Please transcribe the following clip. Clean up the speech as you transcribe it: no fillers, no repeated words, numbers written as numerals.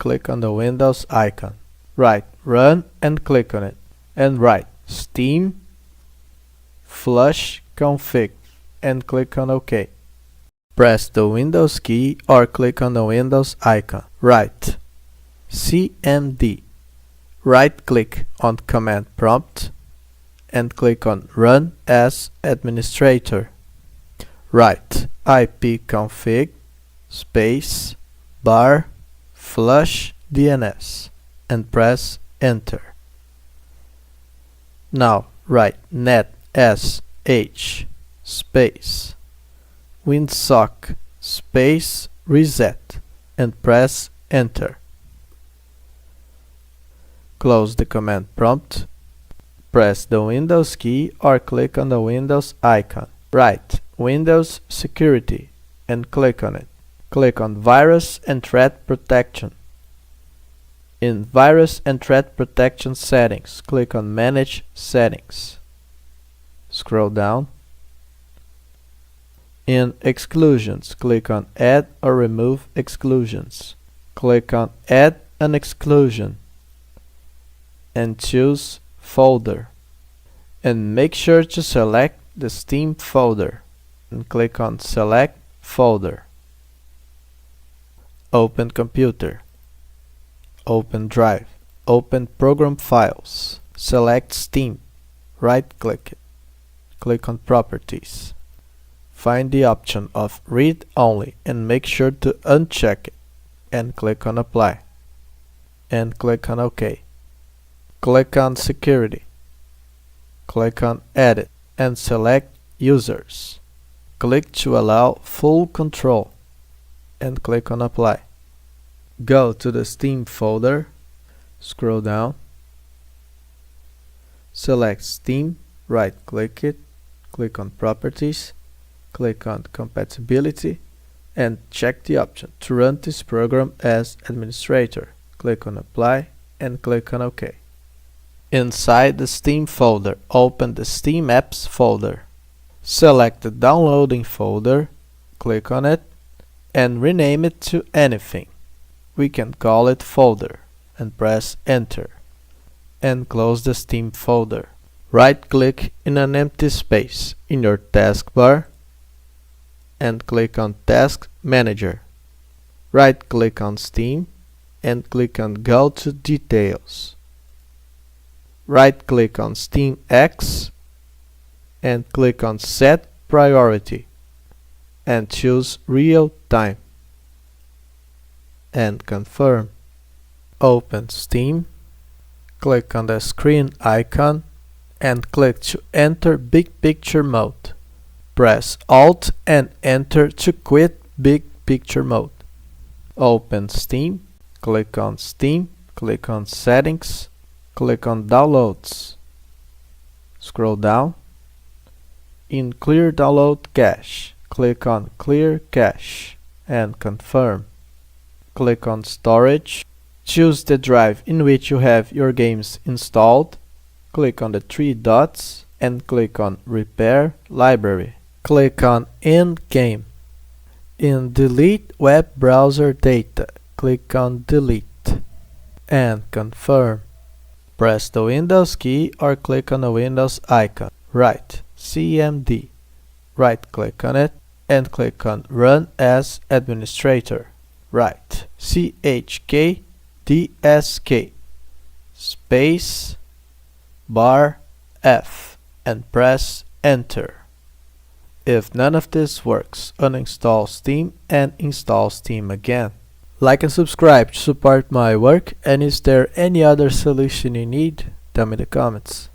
click on the Windows icon. Write Run and click on it. And write Steam flush config and click on OK. Press the Windows key or click on the Windows icon. Write CMD. Right-click on Command Prompt and click on Run as Administrator. Write ipconfig space bar flush DNS and press Enter. Now write netsh space windsock space reset and press Enter. Close the command prompt. Press the Windows key or click on the Windows icon. Write Windows Security and click on it. Click on Virus and Threat Protection. In Virus and Threat Protection Settings, click on Manage Settings. Scroll down. In Exclusions, click on Add or Remove Exclusions. Click on Add an Exclusion and choose Folder. And make sure to select the Steam folder and click on Select Folder. Open Computer. Open Drive. Open Program Files. Select Steam. Right-click it. Click on Properties. Find the option of Read Only and make sure to uncheck it and click on Apply. And click on OK. Click on Security. Click on Edit and select Users. Click to allow full control and click on Apply. Go to the Steam folder, scroll down, select Steam, right-click it, click on Properties, click on Compatibility, and check the option to run this program as administrator. Click on Apply and click on OK. Inside the Steam folder, open the Steam Apps folder. Select the Downloading folder, click on it, and rename it to anything. We can call it Folder, and press Enter. And close the Steam folder. Right-click in an empty space in your taskbar and click on Task Manager. Right-click on Steam and click on Go to Details. Right-click on Steam X and click on Set Priority and choose Real Time and confirm. Open Steam, click on the screen icon and click to enter Big Picture mode. Press Alt and Enter to quit Big Picture mode. Open Steam, click on Steam, click on Settings, click on Downloads. Scroll down. In Clear Download Cache, click on Clear Cache and confirm. Click on Storage. Choose the drive in which you have your games installed. Click on the three dots and click on Repair Library. Click on End Game. In Delete Web Browser Data, click on Delete and confirm. Press the Windows key or click on the Windows icon. Write CMD. Right-click on it and click on Run as Administrator. Write CHKDSK space bar F and press Enter. If none of this works, uninstall Steam and install Steam again. Like and subscribe to support my work, and is there any other solution you need? Tell me in the comments.